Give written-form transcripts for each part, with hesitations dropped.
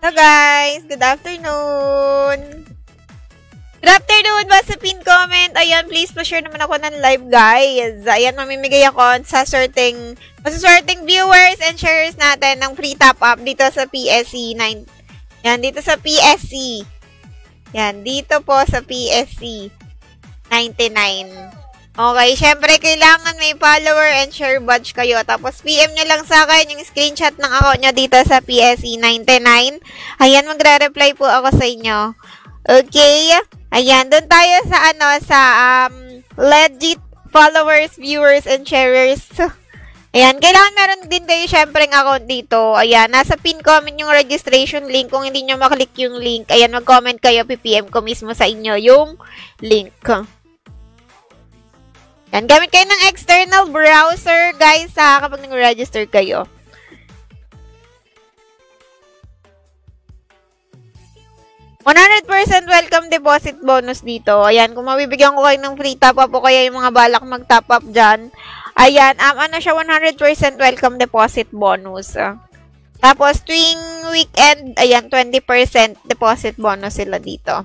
So guys, good afternoon. Good afternoon, basta pin comment. Ayan, please pa-share naman ako ng live guys. Ayan, mamimigay ako sa sorting viewers and sharers natin ng free top-up dito sa PSC 9. Yan, dito sa PSC. Yan, dito po sa PSC 99. Okay, syempre kailangan may follower and share badge kayo. Tapos PM nyo lang sa akin yung screenshot ng account nyo dito sa PSE 99. Ayan, magre-reply po ako sa inyo. Okay? Ayan, doon tayo sa legit followers, viewers, and sharers. Ayan, kailangan meron din kayo syempre ng account dito. Ayan, nasa pin comment yung registration link. Kung hindi nyo maklik yung link, ayan, mag-comment kayo, PPM ko mismo sa inyo yung link. Yan, gamit kayo ng external browser, guys, kapag nag-register kayo. $100% welcome deposit bonus dito. Ayan, kung mabibigyan ko kayo ng free top-up o kaya yung mga balak mag-top-up dyan, ayan, ano siya, 100% welcome deposit bonus. Tapos, tuwing weekend, ayan, 20% deposit bonus sila dito.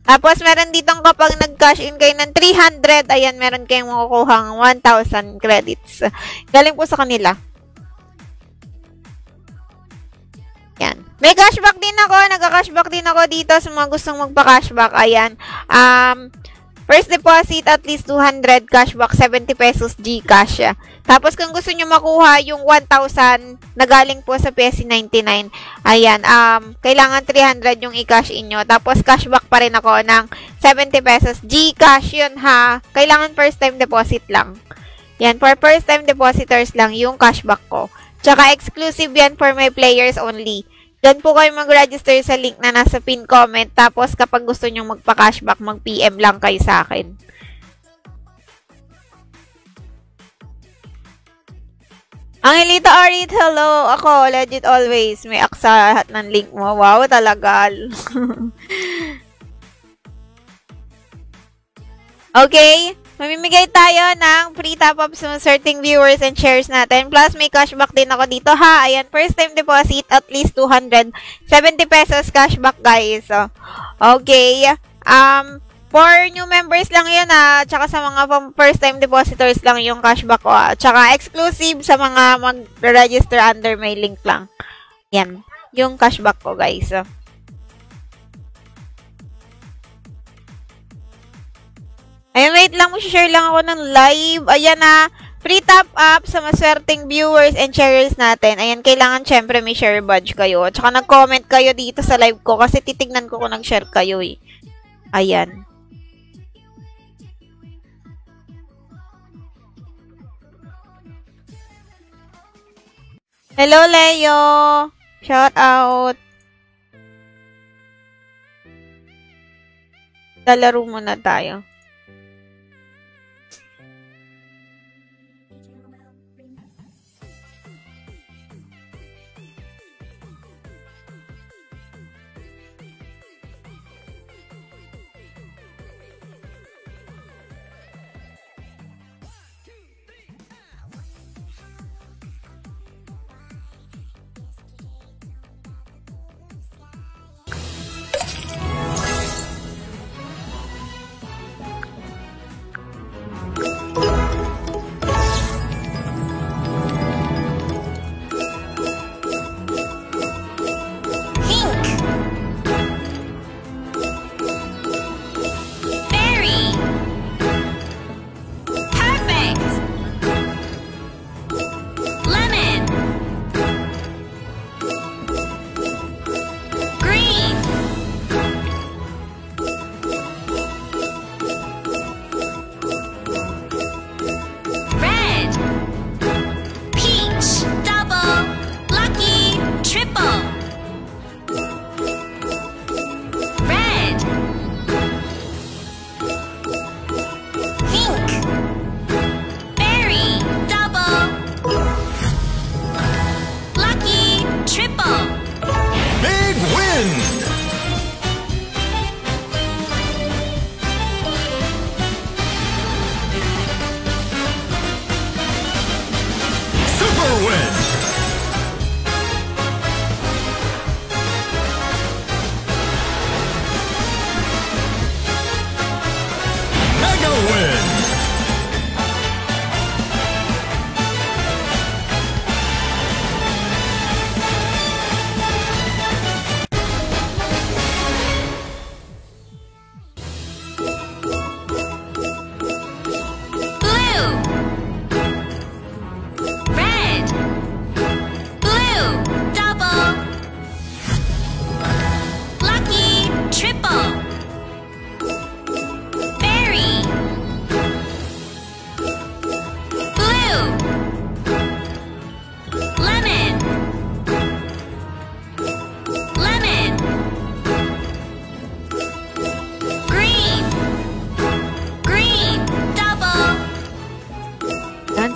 Tapos, meron ditong kapag nag-cash in kayo ng 300, ayan, meron kayong makukuhang 1,000 credits. Galing po sa kanila. Yan. May cashback din ako. Nagka-cashback din ako dito sa mga gustong magpa-cashback. Ayan. First deposit, at least 200. Cashback, 70 pesos GCash. Tapos, kung gusto nyo makuha yung 1,000 na galing po sa PSE 99, ayan, kailangan 300 yung i-cash in nyo. Tapos, cashback pa rin ako ng 70 pesos GCash yun, ha. Kailangan first time deposit lang. Yan, for first time depositors lang yung cashback ko. Tsaka, exclusive yan for my players only. Diyan po kayo mag-register sa link na nasa pin comment. Tapos, kapag gusto nyo magpa-cashback, mag-PM lang kayo sa akin. Angelita Arit, hello. Ako, legit always. May aksa ng link mo. Wow, talaga. Okay. Mamimigay tayo ng free top-up sa certain viewers and shares natin. Plus, may cashback din ako dito, ha? Ayan, first time deposit, at least 270 pesos cashback, guys. Okay. For new members lang yun, ha? Tsaka sa mga first time depositors lang yung cashback ko, ha? Tsaka exclusive sa mga mag-register under my link lang. Yan. Yung cashback ko, guys. Ayan, wait lang, share lang ako ng live. Ayan na, free top-up sa maswerteng viewers and sharers natin. Ayan, kailangan syempre may share badge kayo. Tsaka nag-comment kayo dito sa live ko kasi titignan ko kung nag-share kayo eh. Ayan. Hello, Leo! Shout out! Lalaro muna tayo. win!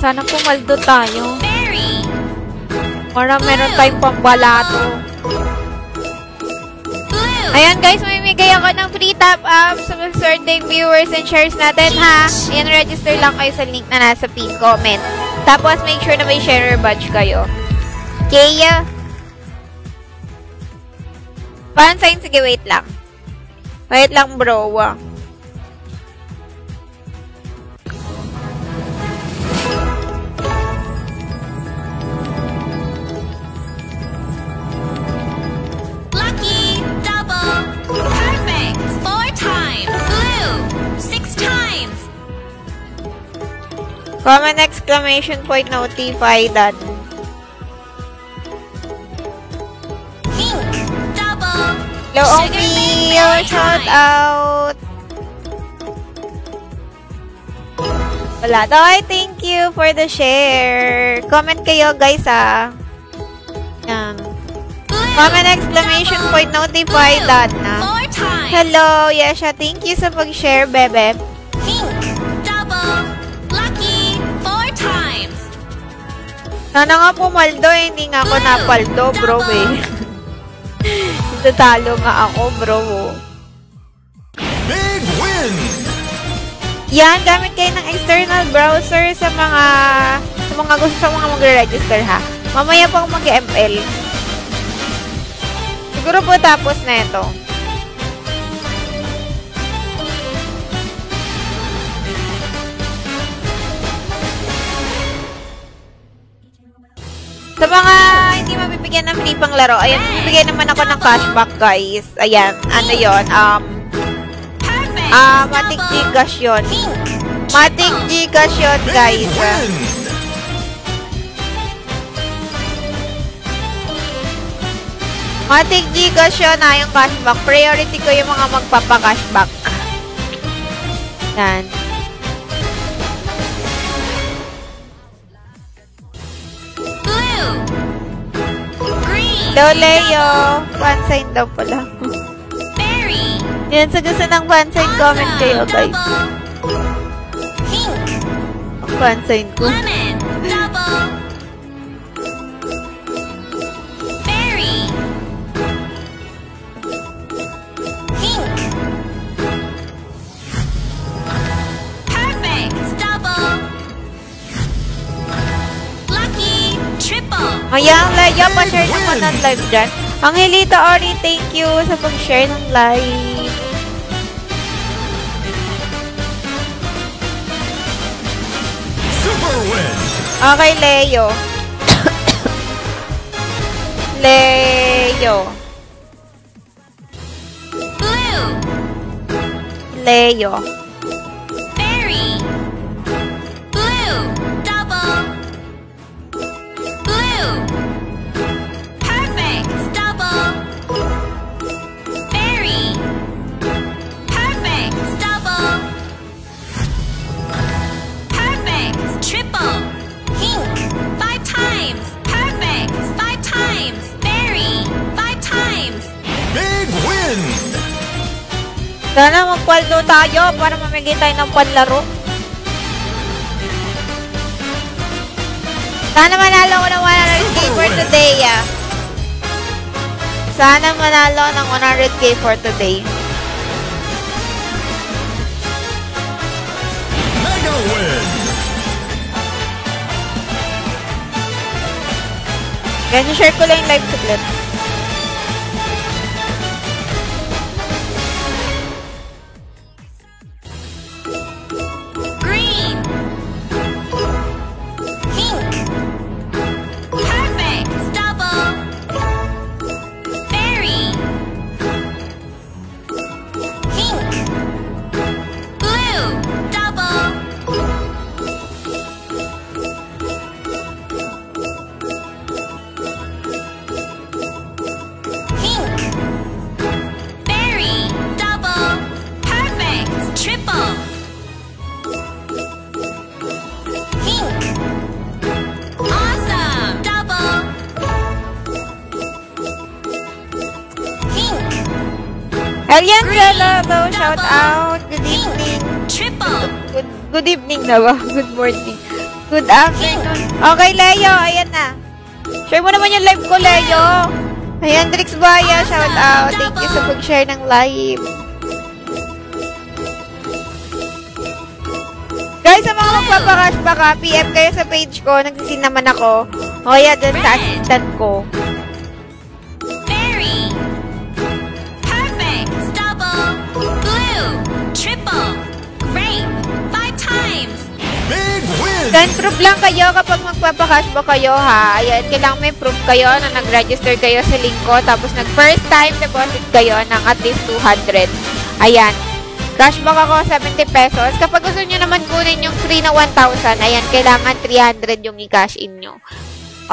Sana pumaldo tayo. Para meron tayong pambalato. Ayan guys, mamimigay ako ng free top-up sa certain viewers and shares natin ha. Ayan, register lang kayo sa link na nasa pin comment. Tapos make sure na may sharer badge kayo. Okay? Fan sign, sige wait lang. Wait lang bro. Comment exclamation point notify that. Pink, double. Hello, Omi! Shout out! Wala daw. Thank you for the share. Comment kayo, guys, ah. Yan. Comment exclamation point notify that na. Hello, Yesha. Thank you sa pag-share, bebe. Pink, double. Lucky, 4 times. Sana nga pumaldo, eh. Hindi nga ako napaldo, bro, eh. Tatalo nga ako, bro. Big win! Yan, gamit kayo ng external browser sa mga gusto sa mga magre-register, ha. Mamaya pa ako mag-ML. Siguro po tapos na ito. Sa mga hindi mabibigyan ng free pang laro, ayan, bibigyan naman ako ng cashback, guys. Ayan, ano yun? Matic Gcash yun. Matic Gcash yun, guys. Matic Gcash yun, yung cashback. Priority ko yung mga magpapa-cashback. Yan. Hello, Leo. Fansign daw pala. Yan, sa gusto ng fansign, comment kayo, guys. Ang fansign ko. Ayan, Leo, pa-share naman ng live dyan. Angelita Ori, thank you sa pag-share ng live. Super win! Okay, Leo. Leo. Leo. Sana magpaldo tayo para mamigay tayo ng panlaro. Sana manalo ko ng 100k for today, ah. Sana manalo ng 100k for today. Mega win! Yan, share ko lang yung live saglit. Alien Hello, shout out. Good evening. Triple. Good evening na ba? Good morning. Good afternoon. Okay, Leo. Ayan na. Share mo naman yung live ko, Leo. Ayan, Drix Baya. Shout out. Thank you sa pag-share ng live. Guys, sa mga magpapakash baka, PM kayo sa page ko. Nagsisin naman ako. O kaya dyan sa assistant ko. Berry. Perfect. Double. Blue. Triple. Great. 5 times. Big win! Then, proof lang kayo kapag magpapakash ba kayo, ha? Ayan, kailangan may proof kayo na nag-register kayo sa link ko. Tapos, nag-first time deposit kayo ng at least 200. Ayan. Cashback ako, 70 pesos. Kapag gusto nyo naman kunin yung free na 1,000, ayan, kailangan 300 yung i-cash in nyo.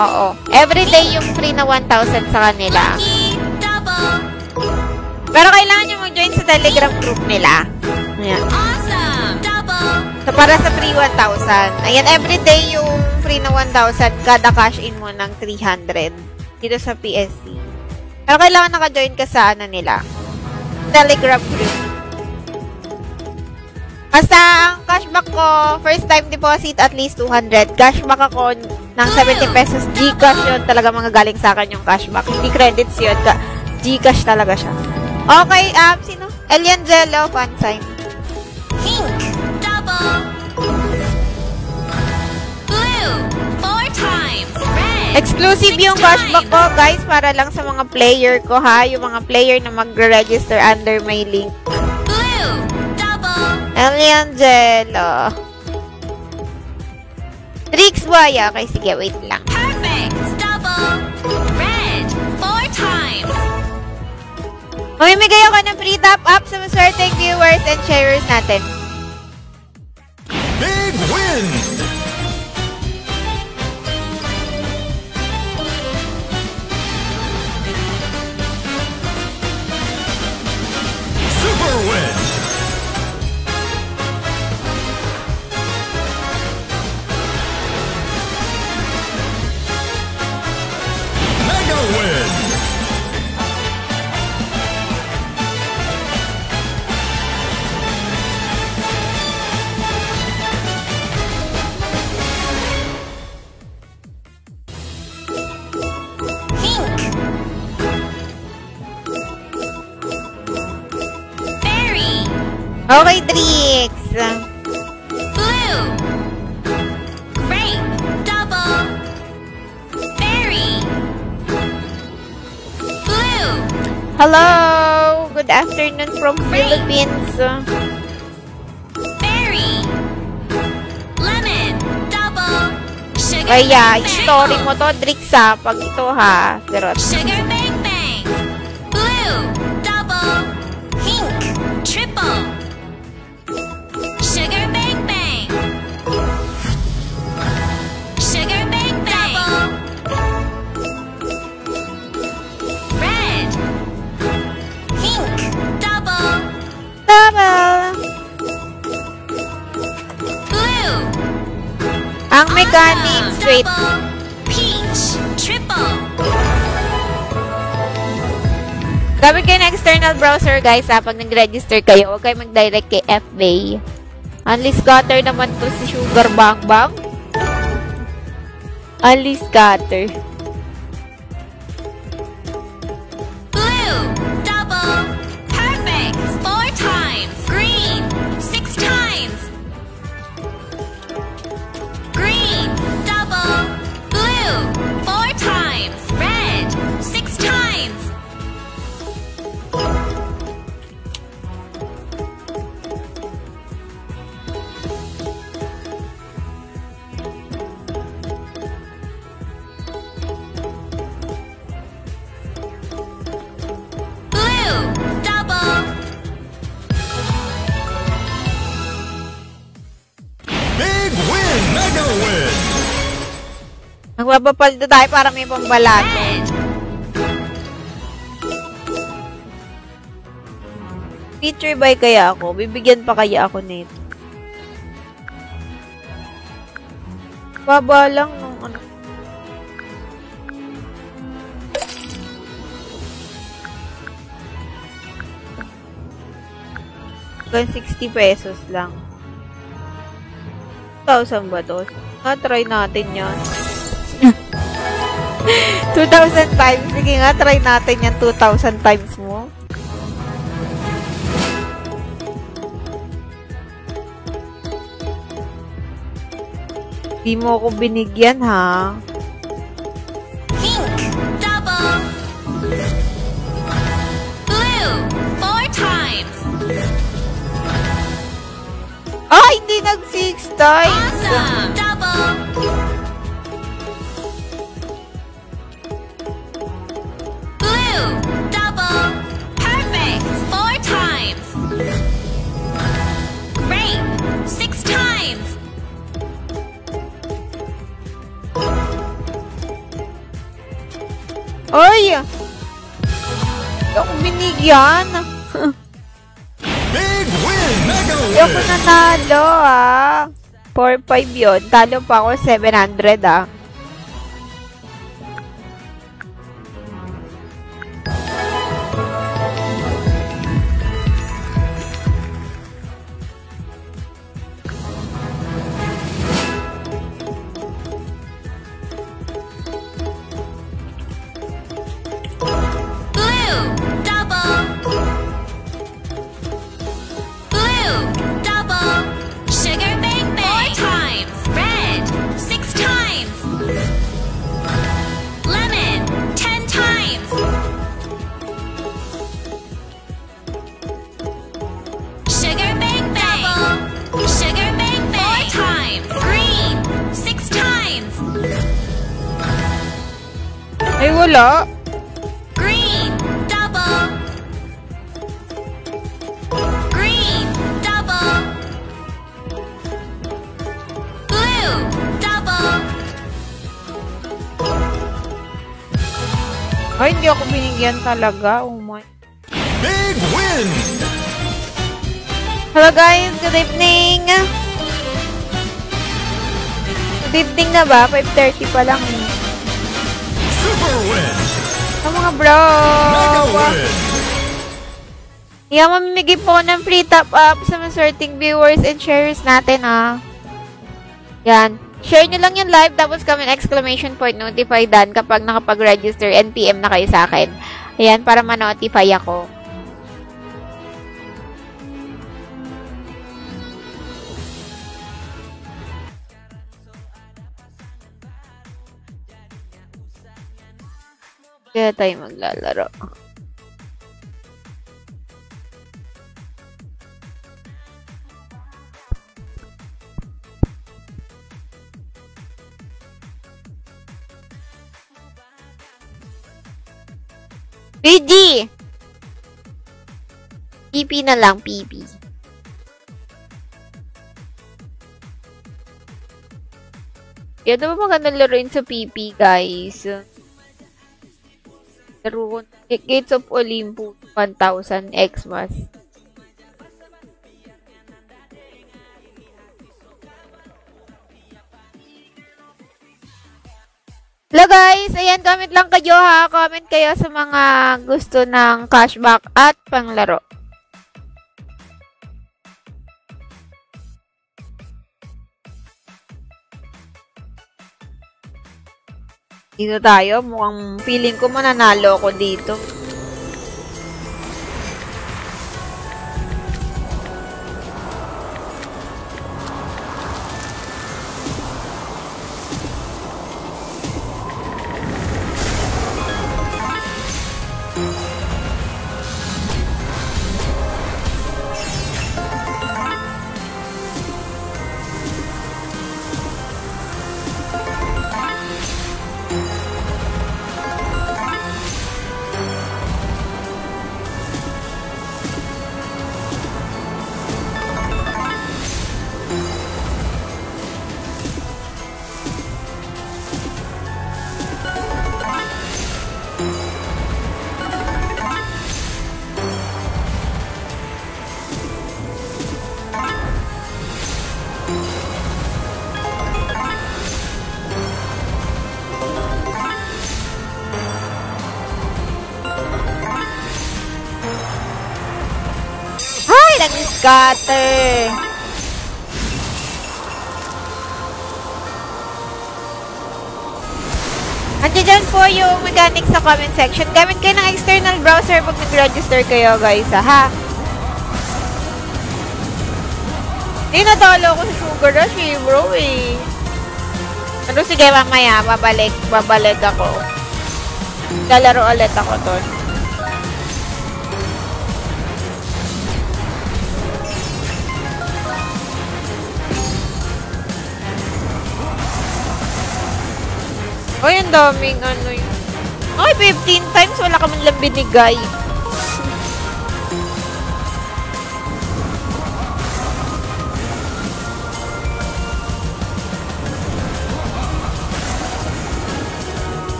Oo. Everyday yung free na 1,000 sa kanila. Lucky. Double. Pero kailangan nyo mag-join sa Telegram group nila. Ayan. Awesome. Double. So, para sa free 1,000. Ayan, everyday yung free na 1,000, kada cash in mo ng 300 dito sa PSC. Pero kailangan naka-join ka sa ano nila. Telegram group. Basta, ang cashback ko, first time deposit at least 200. Cashback ako ng 70 pesos. Gcash yun. Talaga mga galing sa akin yung cashback. Hindi credits yun. Gcash talaga siya. Okay, sino? Eliangelo, fan sign. Pink. Double. Blue. 4 times. Red. Exclusive yung 6 cashback times. ko, guys, para lang sa mga player ko, ha? Yung mga player na mag-register under my link. Blue. Double. Eliangelo. Trix Buaya. Okay, sige, wait lang. Perfect. Double. Red. 4 times. Mamimigay ako ng free top-up sa maswerteng viewers and sharers natin. Big win! Super win! Mega win! Pink. Berry. Okay, Trix. Blue. Grape. Double. Berry. Blue. Hello! Good afternoon from Philippines. Berry. Lemon. Double. Sugar Kaya, Bang i-story Bang. mo to, Trix, ha? Pag ito, ha? Pero, Sugar Bang Bang. Blue. Double. Pink. Triple. Sugar Bang Bang. Sugar Bang Bang. Red. Pink. Double. double! Blue. Ang mechanic, Awesome. sweet. Double. Peach. Triple. Gamit kayo ng external browser, guys, ha? Pag nag-register kayo, huwag kayo mag-direct kay FBay. Only scatter naman to si Sugar Bang Bang. Only scatter. Blue. Double. Perfect. 4 times. Green. 6 times. Green. Double. Blue. 4 times. Red. 6 times. Blue. Double. Big win! Mega win! Magbabapaldo tayo para may pambalato. Red. Feature buy kaya ako? Bibigyan pa kaya ako nito? Baba lang nung ano. Hanggang 60 pesos lang. 2,000 ba to? Try natin yan. 2,000 times. Sige nga, try natin yan. 2,000 times mo. Di mo ako binigyan, ha? Pink, double. Blue, 4 times. Ah, hindi nag-6 times. Awesome, double. Blue, double. Perfect, 4 times. Grape, 6 times. Ay! Hindi ako binigyan. Big win! Mega Hindi ako win! nanalo, ah. 4-5 yun. Talo pa ako 700, ah. Blue, double. Blue, double. Sugar bang bang. 4 times. Red, 6 times. Lemon, 10 times. Sugar bang bang. Sugar bang bang. 4 times. Green, 6 times. Ay, wala. Green, double. Green, double. Blue, double. Ay, hindi ako binigyan talaga. Oh my. Big win! Hello guys, good evening. Good evening na ba? 5:30 pa lang. Super win! Ang mga bro. Mega win! Yan, mamimigay po ng free top up sa maswerteng viewers and sharers natin, ha. Yan. Share nyo lang yung live, tapos comment exclamation point notify done kapag nakapag-register and PM na kayo sa akin. Ayan, para ma-notify ako. Kaya tayo maglalaro. PG! PP na lang, PP. Kaya diba magandang laruin sa PP, guys? Laro Gates of Olympus 1,000 Xmas. Hello guys! Ayan, comment lang kayo ha. Comment kayo sa mga gusto ng cashback at panglaro. Dito tayo. Mukhang feeling ko mananalo ako dito. Nag-scatter. Andiyan dyan po yung mechanics sa comment section. Gamit kayo ng external browser pag nag-register kayo, guys, ha? Hindi, natalo ko sa Sugar Rush, bro, eh. Pero sige, mamaya, babalik ako. Lalaro ulit ako doon. Ay, ang daming ano yun. Ay, 15 times wala ka man lang binigay.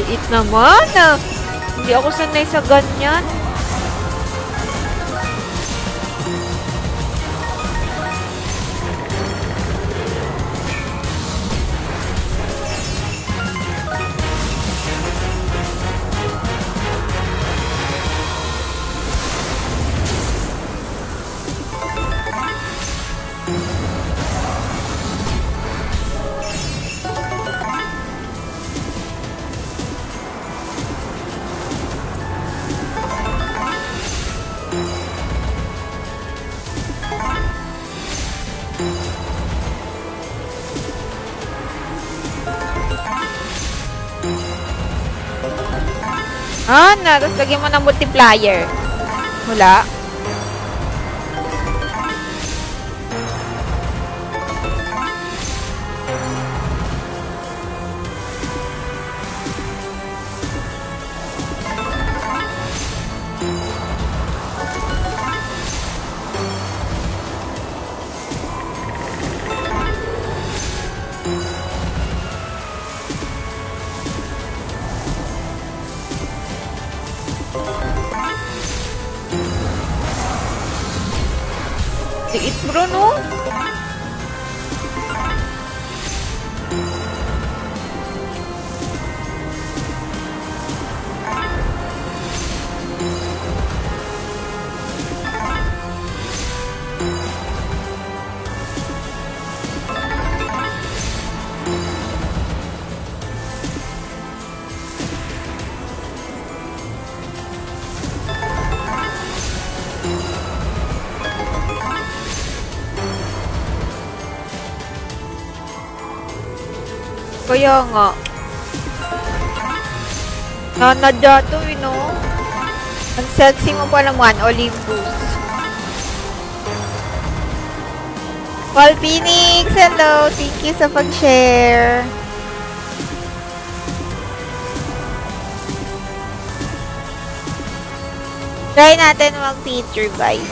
Liit naman ah. Hindi ako sanay sa ganyan. Tapos lagyan mo ng multiplier. Wala. Liit bro, no? Kaya nga. Nanadya to, you know? Ang sexy mo pa naman, Olympus. Paul Phoenix, hello! Thank you sa pag-share. Try natin mag-feature, guys.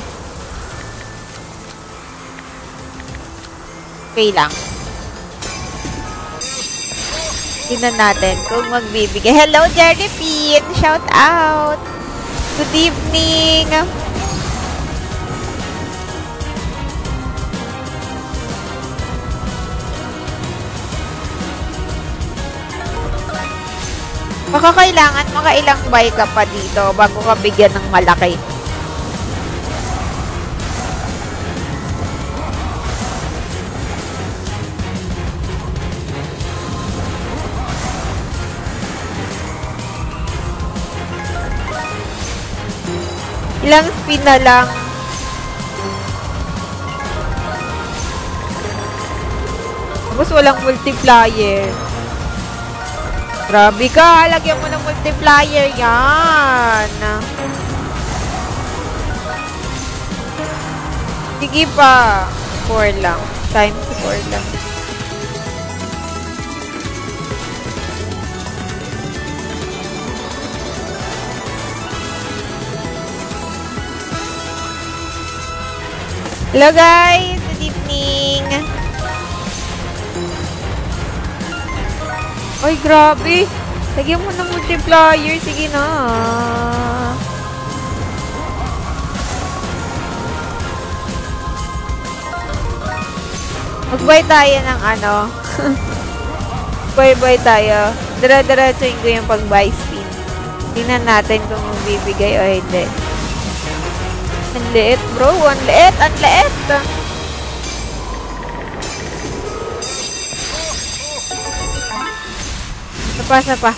Okay lang. Tingnan natin kung magbibigay. Hello, Jerry Pin! Shout out! Good evening! Baka kailangan makailang buy ka pa dito bago ka bigyan ng malaki. Ilang spin na lang. Tapos walang multiplier. Grabe ka, lagyan mo ng multiplier yan. Sige pa. 4 lang. Times 4 lang. Hello guys! Good evening! Ay, grabe! Lagyan mo ng multiplier. Sige na. Mag-buy tayo ng ano. Buy tayo. Dira-diretsuin ko yung pag-buy spin. Tingnan natin kung magbibigay o hindi. Ang liit, bro. Ang liit. Ang liit. Isa pa.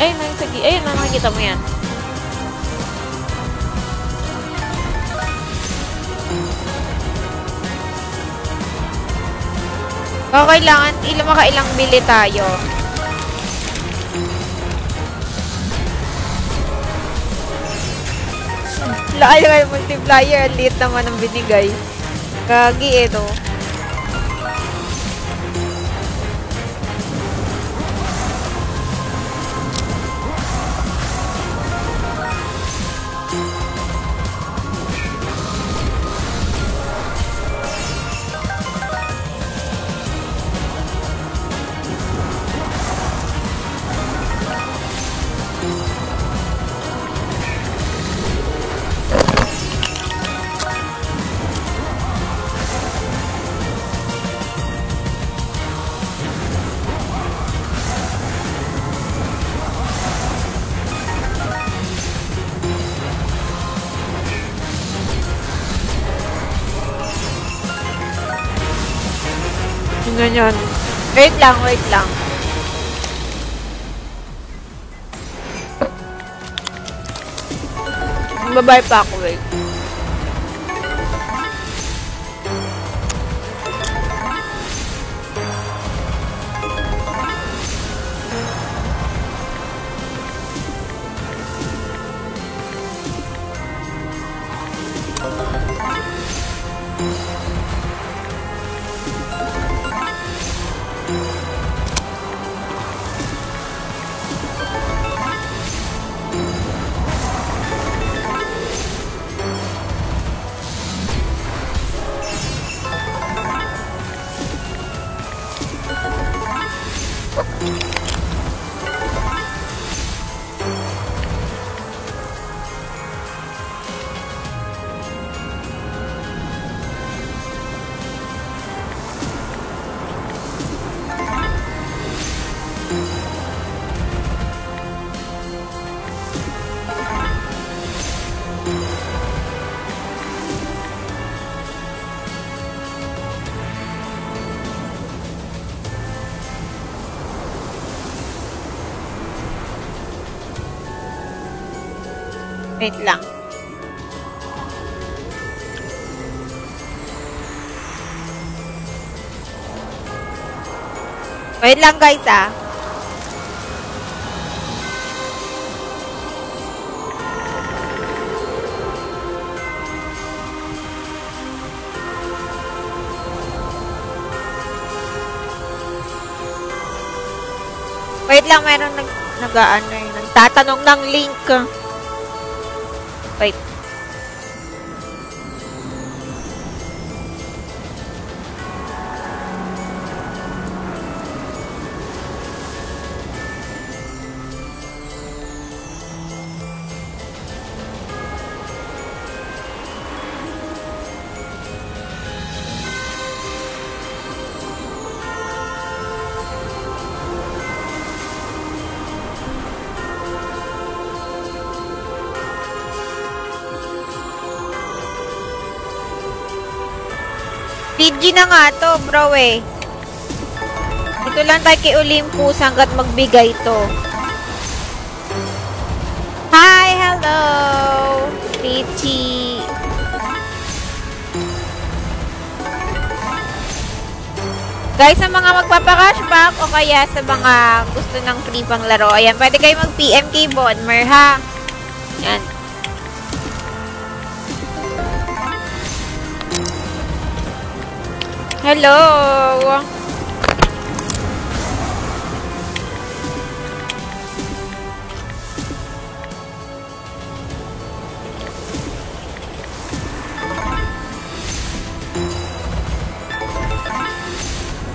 Ayun na, sige. Ayun na, nakikita mo yan. Kailangan, makailang bili tayo. Laki naman yung multiplier. Ang liit naman ang binigay. Gagi no. Ganyan. Wait lang. Babay pa ako, wait. Wait lang. Wait lang guys ah. Wait lang, meron nagtatanong ng link. Wait. PG na nga to, bro eh. Ito lang tayo kay Olympus hanggat magbigay to. Hi, hello! Peachy. Guys, sa mga magpapakashback o kaya sa mga gusto ng free pang laro, ayan, pwede kayo mag-PM kay Bonmer, ha? Yan. Hello!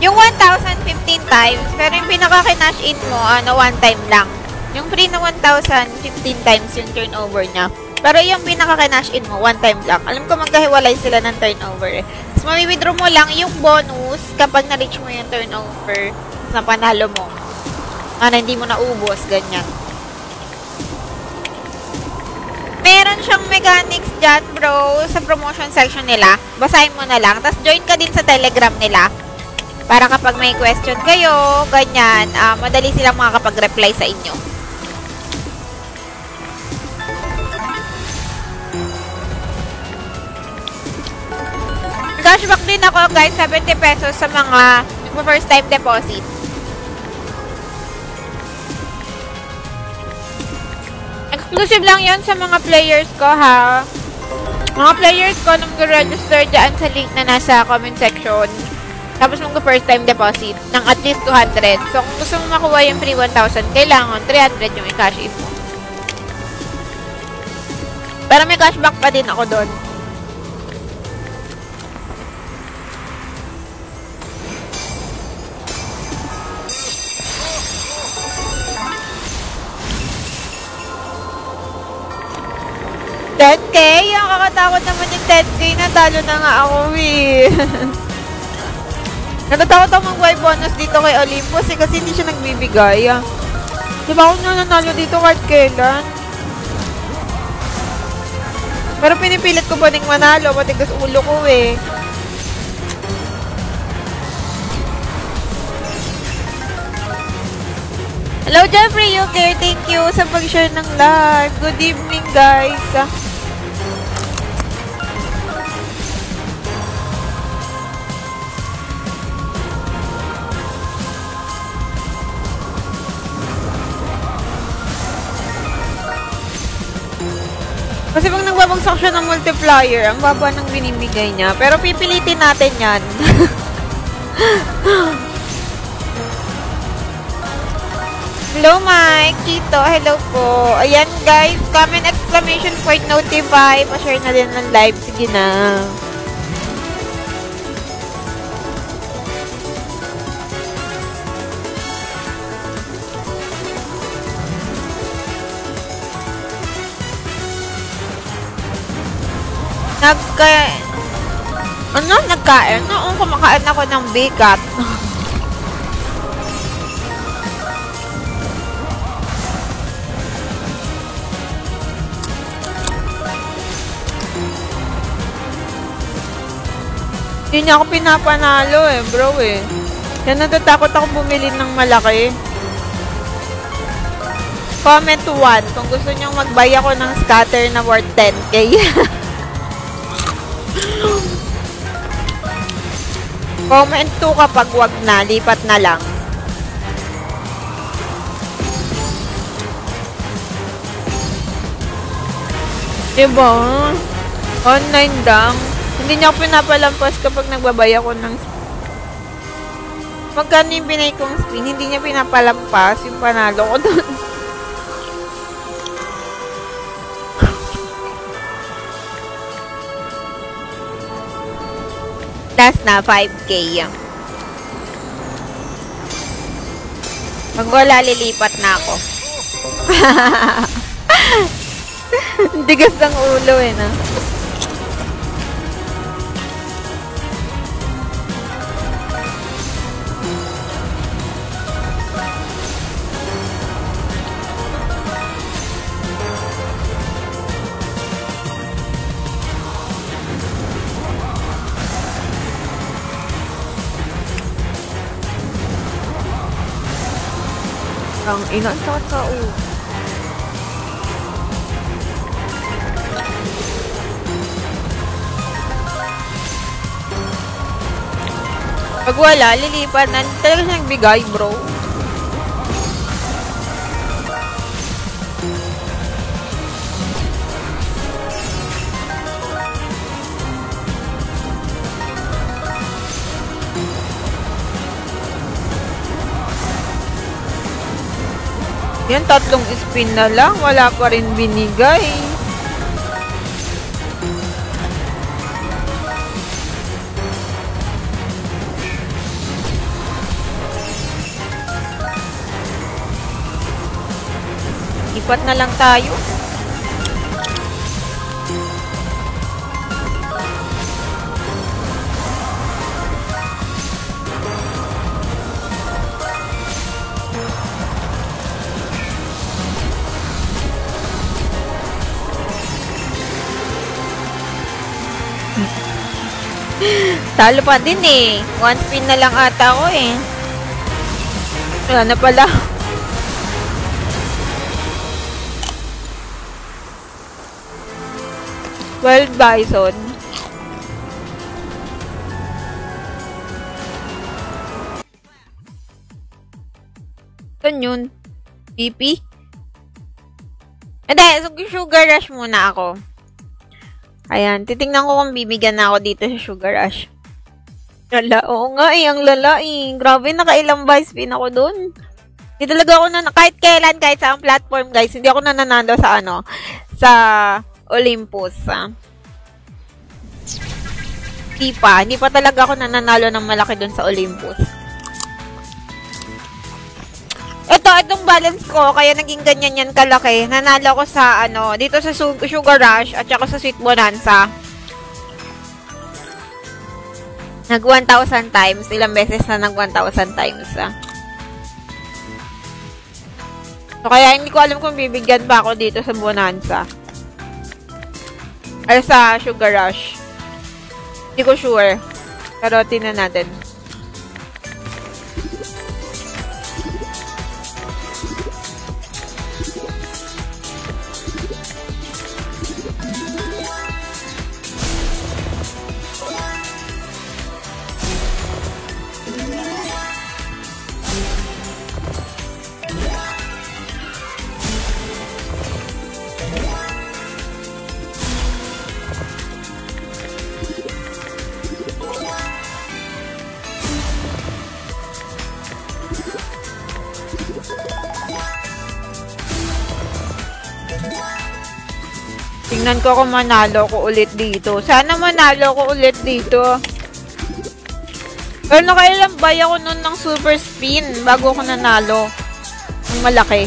Yung 1,015 times, pero yung pinaka-kinash in mo, one time lang. Yung free na 1,015 times yung turnover niya. Pero yung pinaka-kinash in mo, one time lang. Alam ko magkahiwalay sila ng turnover eh. So, mami-withdraw mo lang yung bonus kapag na-reach mo yung turnover sa panalo mo. Hindi mo naubos, ganyan. Meron siyang mechanics dyan, bro, sa promotion section nila. basahin mo na lang. Tapos join ka din sa Telegram nila. Para kapag may question kayo, ganyan, madali silang makakapag-reply sa inyo. Cashback din ako, guys, 70 pesos sa mga first time deposit. Exclusive lang yan sa mga players ko, ha? Mga players ko, nung register dyan sa link na nasa comment section. Tapos mag first time deposit ng at least 200. So, kung gusto mo makuha yung free 1,000, kailangan 300 yung i-cash in mo. Pero may cashback pa din ako doon. $10K? Ang kakatakot naman yung 10K. Natalo na nga ako, eh. Natatakot ako mag-buy bonus dito kay Olympus kasi hindi siya nagbibigay. Diba ako na nanalo dito kahit kailan? Pero pinipilit ko pa ding manalo. Matigas ulo ko, eh. Hello, Jeffrey Yuker. Thank you sa pag-share ng live. Good evening, guys. Kasi pag nagbabagsak siya ng multiplier, ang baba ng binibigay niya. Pero pipilitin natin yan. Hello, Mike. Kito, hello po. Ayan, guys. Comment exclamation point notify. Pa-share na din ng live. Sige na. Nagkain? Oo, kumakain ako ng bigat. Hindi niya ako pinapanalo eh, bro eh. Kaya natatakot ako bumili ng malaki. Comment 1 kung gusto niyong mag-buy ako ng scatter na worth 10K. Comment 2 kapag wag na, lipat na lang. Diba? Online lang. Hindi niya ako pinapalampas kapag nagbabay ako ng magkano yung binay kong spin, hindi niya pinapalampas yung panalo ko doon. Last na, 5K. Pag wala, lilipat na ako. Tigas ng ulo eh, no? Ang ina, sakit sa ulo. Pag wala, lilipat na. Talaga siya nagbigay, bro. Yan, 3 spin na lang. Wala pa rin binigay. Lipat na lang tayo. Talo pa din eh. 1 spin na lang ata ako eh. Wala na pala. Wild Bison. Saan yun? BP? Hindi, sugar rush muna ako. Ayan, titingnan ko kung bibigyan na ako dito sa sugar rush. Lala, oo nga eh, ang lala eh. Grabe, nakailang buys pin ako dun. Hindi talaga ako kahit kailan, kahit sa platform guys, hindi ako nananalo sa sa Olympus. Hindi pa talaga ako nananalo ng malaki dun sa Olympus. Itong balance ko, kaya naging ganyan yan kalaki. Nanalo ko sa, dito sa Sugar Rush at saka sa Sweet Bonanza. Nag 1,000 times. Ilang beses na nag 1,000 times. So, kaya hindi ko alam kung bibigyan pa ako dito sa Bonanza. Ay, sa Sugar Rush. Hindi ko sure. Pero, tingnan natin. Tingnan ko kung manalo ko ulit dito. Sana manalo ko ulit dito. Pero nakailang buy ako nun ng super spin bago ko nanalo. Ang malaki.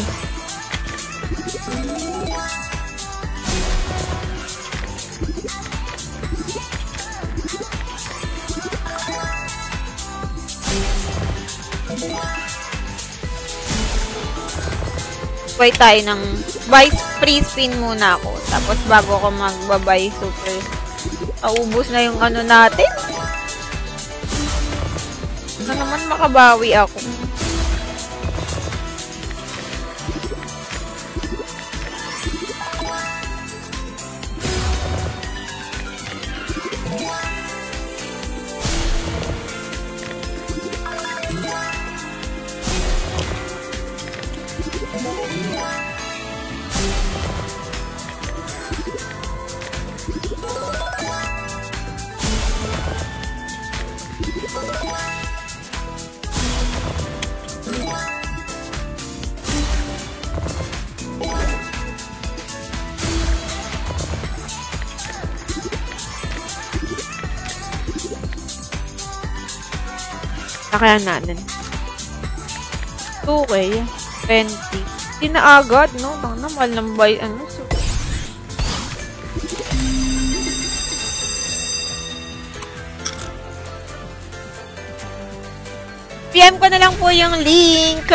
Buy tayo ng buy free spin muna ako. Tapos bago ako magbabay super. Ubus na yung natin. Ano naman makabawi ako. Kaya natin. 2K. 20. Hindi na agad, no? Bang naman ng buy, So. PM ko na lang po yung link.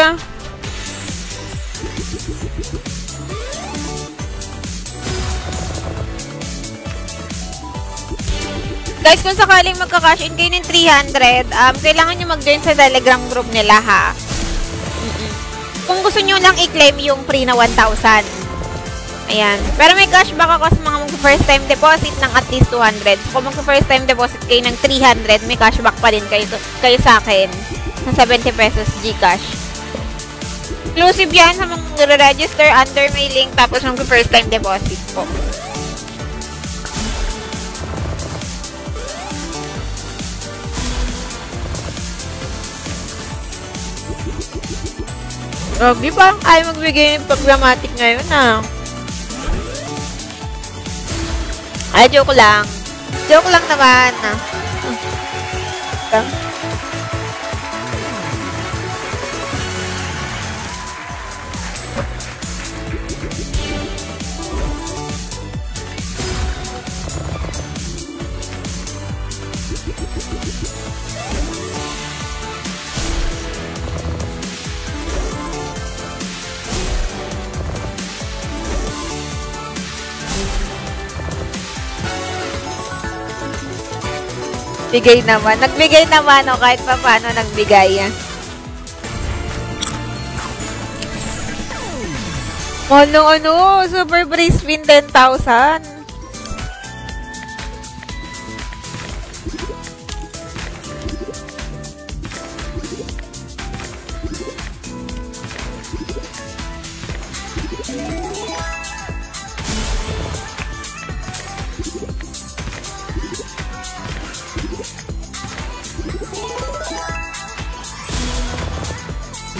Guys, kung sakaling magka-cash in kayo ng 300, kailangan nyo mag-join sa Telegram group nila, ha? Kung gusto nyo lang i-claim yung free na 1,000. Ayan. Pero may cashback ako sa mga mag-first time deposit ng at least 200. So, kung mag-first time deposit kayo ng 300, may cashback pa din kayo sa akin ng 70 pesos Gcash. Exclusive yan sa mga register under my link tapos mag-first time deposit po. Di ba? Ay, magbigay ng programmatic ngayon, Ay, joke lang. Joke lang naman, Bigay naman. Nagbigay naman, o kahit pa paano nagbigay. Mahal nung ano, super free spin 10,000.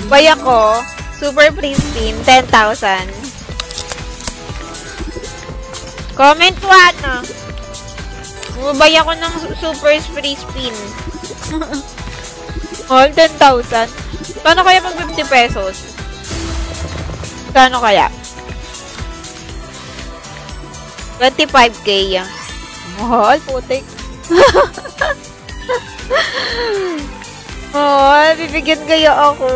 Buy ako, super free spin, 10,000. Comment 1. Bumabay ako ng super free spin. All 10,000. Paano kaya pag 50 pesos? Paano kaya? 25k. Mahal, putik. Oh, bibigyan kayo ako.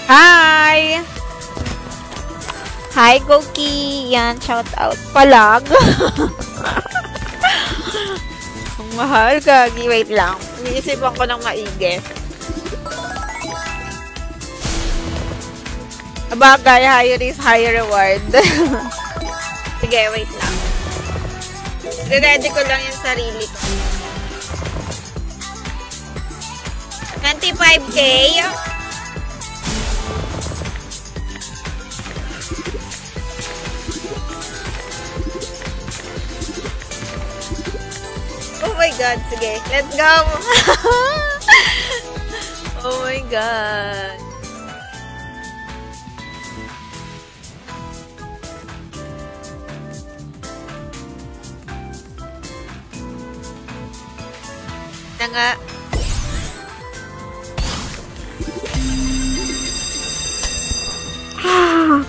Hi! Hi, Goki! Yan, shout out. Palag. Ang mahal, gagi. Wait lang. Iniisipan ko ng maigi. Abagay, higher risk, higher reward. Sige, wait lang. Ready ko lang yung sarili ko. 25k. Oh my God. Sige, let's go. Oh my God. Na nga.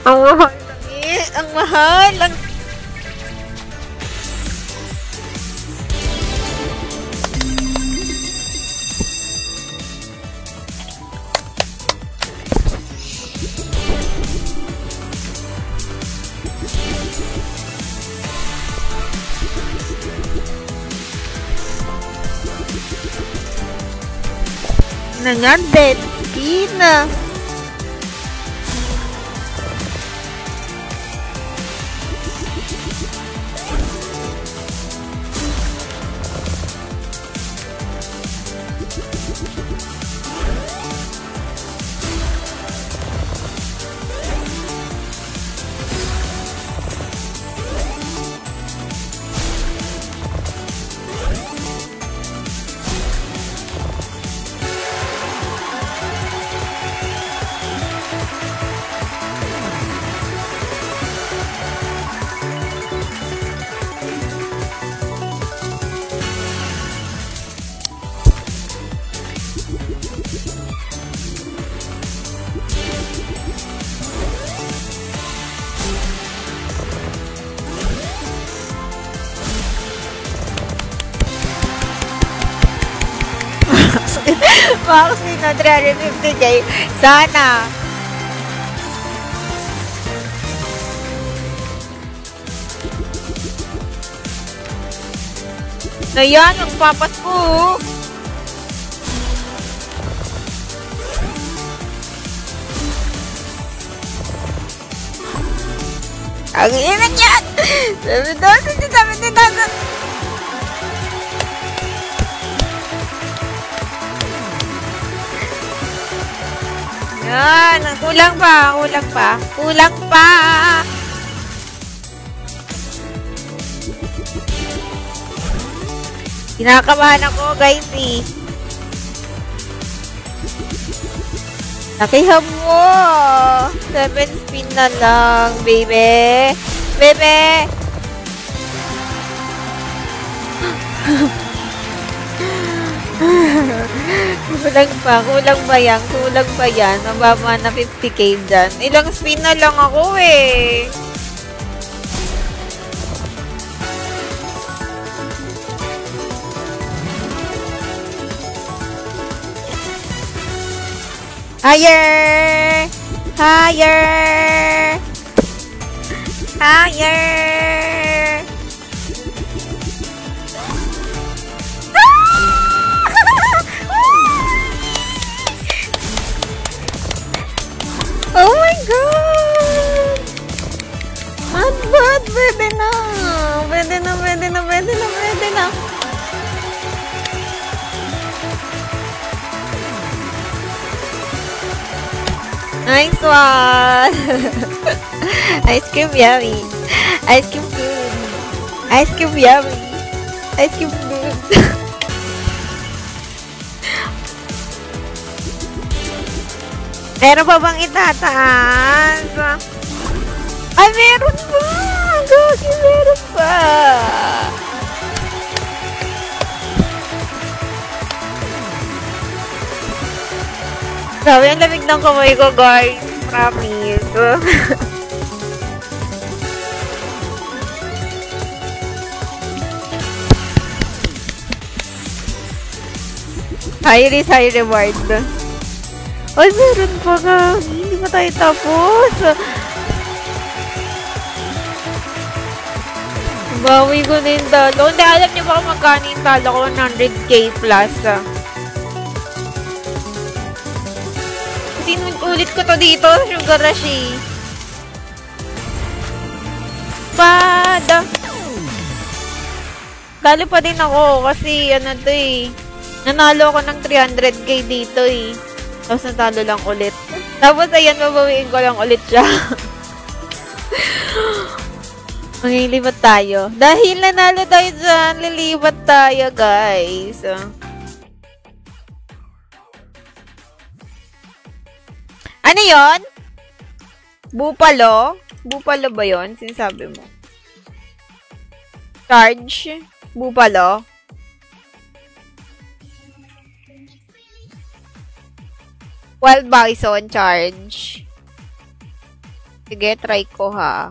Ang mahal. Ang mahal. Na nga, dead skin. Max na 350k. Sana. Na yan, magpapasko. Ang ingat yan! 7,000. Yan, kulang pa. Kinakabahan ako, guys, eh. Nakiham mo. 7 spin na lang, baby. Baby! Kulang ba yan? Mababa na 50k dyan. Ilang spin na lang ako, eh. Higher! Higher! Oh my God! Bad! Pwede na! Pwede na! Nice one! Ice cream yummy! Ice cream good! Ice cream yummy! Ice cream good! Meron pa bang itataas? Ay, meron pa! Gagi, meron pa! Grabe, ang lamig ng kamay ko, guys. Promise. High risk, high reward. Ay, meron pa nga. Hindi pa tayo tapos. Bawi ko na yung talo. Hindi, alam niyo ba kung magkano yung talo ko? 100k plus. Kasi ulit ko to dito. Sugar Rush eh. Bad. Talo pa din ako kasi ano to eh. Nanalo ako ng 300k dito eh. Tapos natalo lang ulit. Tapos ayan, babawiin ko lang ulit siya. Manglilipat tayo. Dahil nanalo tayo dyan, lilipat tayo, guys. Ano yon? Bupalo? Bupalo ba yon? Sinasabi mo. Charge? Bupalo? Wild Bison charge. Sige, try ko ha.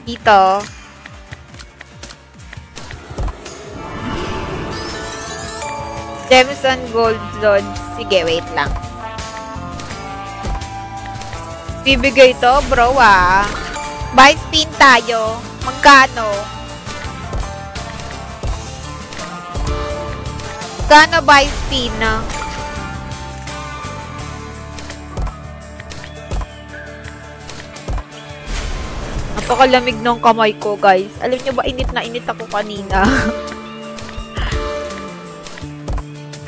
Dito. Jameson Gold Lodge. Sige, wait lang. Bibigay to, bro, ah. Buy spin tayo. Magkano? Magkano buy spin? Napakalamig ng kamay ko, guys. Alam niyo ba, init na init ako kanina.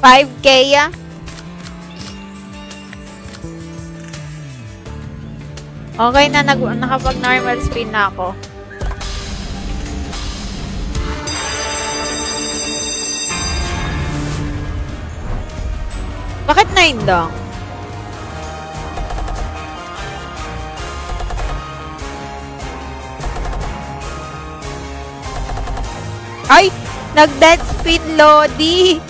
5k, ah. Okay na, nakapag-normal spin na ako. Bakit 9 lang? Ay! Nag-dead spin, Lodi!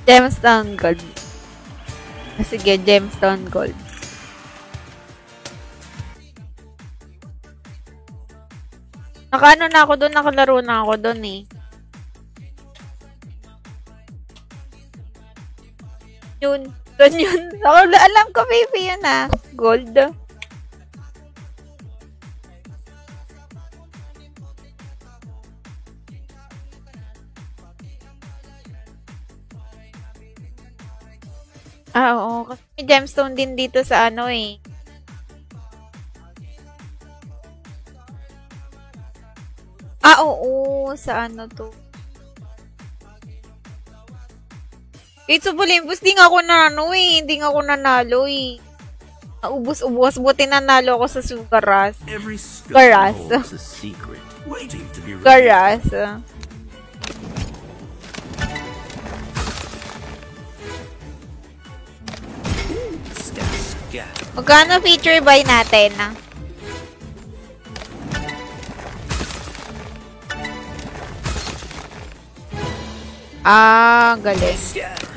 Gemstone Gold. Sige, Gemstone Gold. Nakaano na ako doon, nakalaro na ako doon eh. Yun. Doon yun. Alam ko, baby, yun ah. Gold. Ah, oo. Kasi may gemstone din dito sa ano eh. Ah, oo. Sa ano to. It's Olympus, di nga ako nanalo eh. Hindi nga ako nanalo eh. Ubus-ubus. Buti nanalo ko sa Sugaras. Every stone Garas. holds a secret waiting to be revealed. Garas. Scatter. Magkano feature buy natin? Galing. Scatter.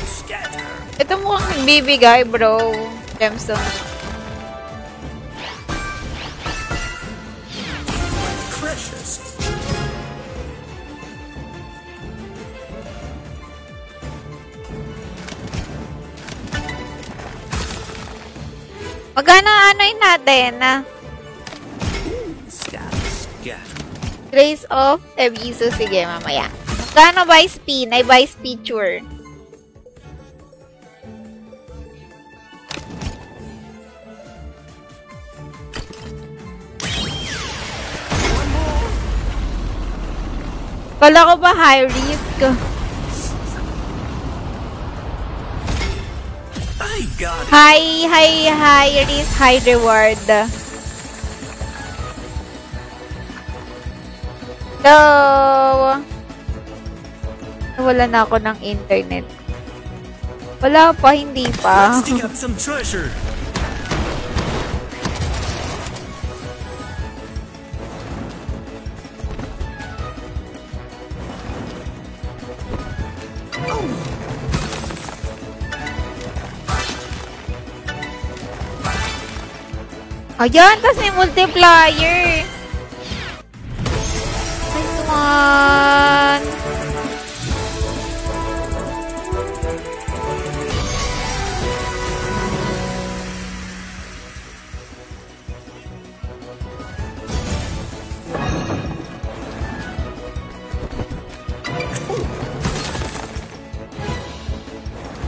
Scatter. Ito mukhang nagbibigay, bro. Gemstone. Precious. Magkano ano'y natin? Scatter. Grace of Ebisu. Sige, mamaya. Magkano by spin? Ay, by feature. Kala ko ba high risk? I got it. High risk, high reward. So, wala na ako ng internet. Wala pa, hindi pa. Let's dig up some treasure. Ayan, tas may multiplier. Nice one.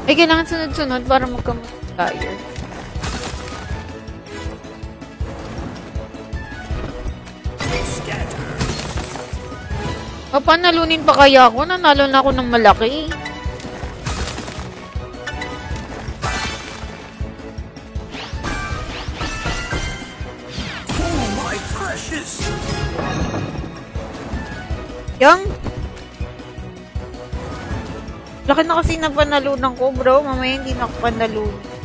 Ay, kailangan sunod-sunod para magka-multiplier. Papanalunin pa kaya ako? Nanalo na ako ng malaki. Oh, my precious. Yang? Laki na kasi napanalunan ko, bro. Mamaya hindi na ako panalunan.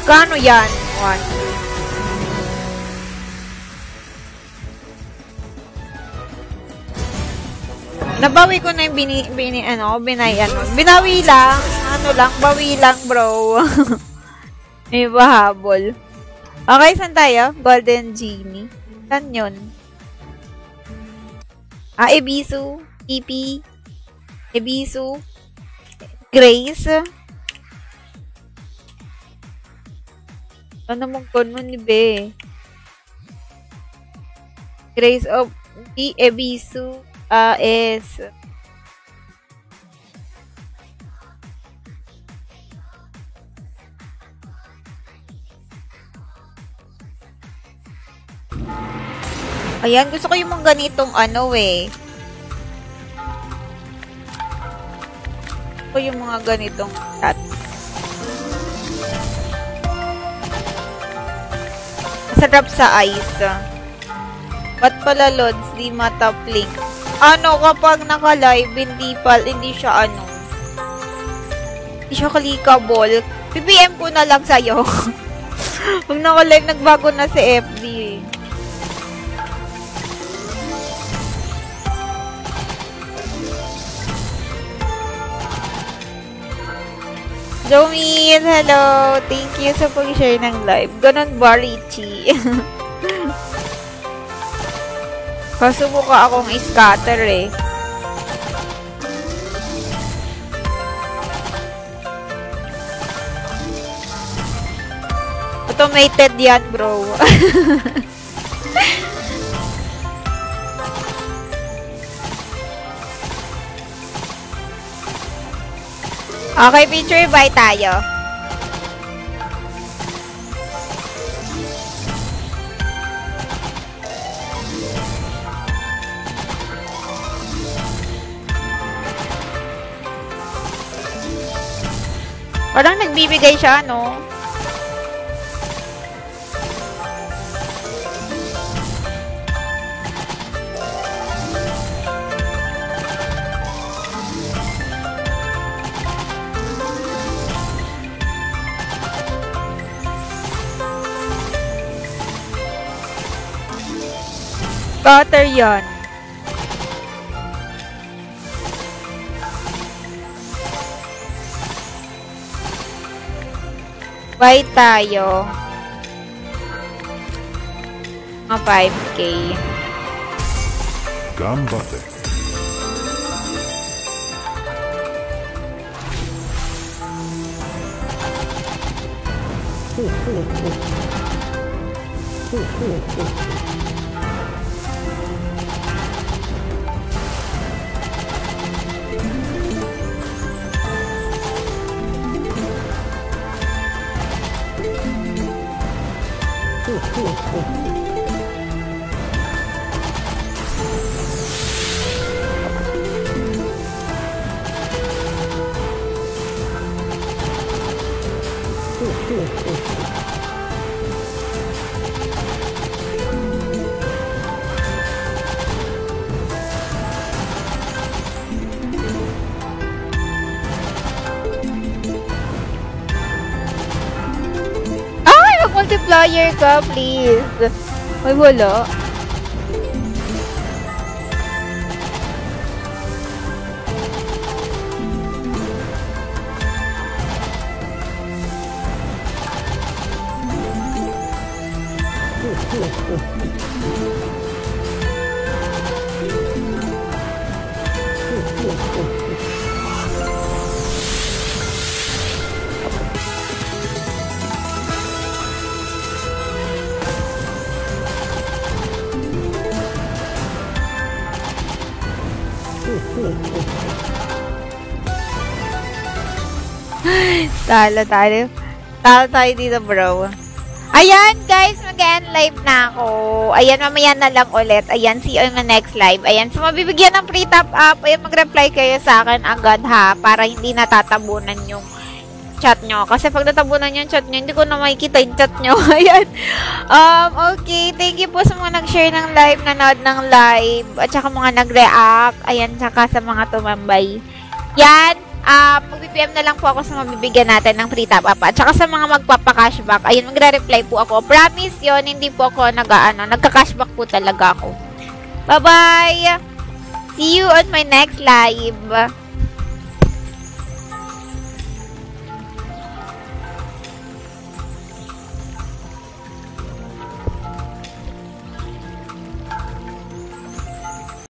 Kano yan? 1. Nabawi ko na yung binawi lang. Bawi lang, bro. May bahabol. Okay, saan tayo? Golden Genie. Saan yun? Ebisu. EP. Ebisu. Grace. Ano mong konon ni Be? Grace of Ebisu. S. Ayan, gusto ko yung mga ganitong Gusto ko yung mga ganitong tat. Sarap sa ice. Ba't pala, Lods, di matapling? Kapag naka-live, hindi siya hindi siya clickable. PPM ko na lang sa'yo. Pag naka-live, nagbago na si FB. Jomil, hello! Thank you sa pag-share ng live. Ganon ba, Richie? Kaso mukha akong scatter eh. Automated yan, bro. Okay, picture bye tayo. Parang nagbibigay siya, no? Cutter yan. Buy tayo. Mga 5K. Ganbatte. Ay, mag-multiplier ka, please. Ay, wala. Talo tayo dito, bro. Ayan, guys, mag-end live na ako. Ayan, mamaya na lang ulit. Ayan, see you in my next live. Ayan, so mabibigyan ng free top up. Ayan, mag-reply kayo sa akin agad, ha, para hindi natatabunan yung chat nyo. Kasi pag natabunan yung chat nyo, hindi ko na makikita yung chat nyo. Ayan. Okay, thank you po sa mga nag-share ng live, nanood ng live, at saka mga nag-react. Ayan, saka sa mga tumambay. Yan. Mag-BPM na lang po ako sa mabibigyan natin ng free top up. At saka sa mga magpapa-cashback, ayun, magre-reply po ako. Promise yon, hindi po ako nagka-cashback po talaga ako. Bye-bye! See you on my next live.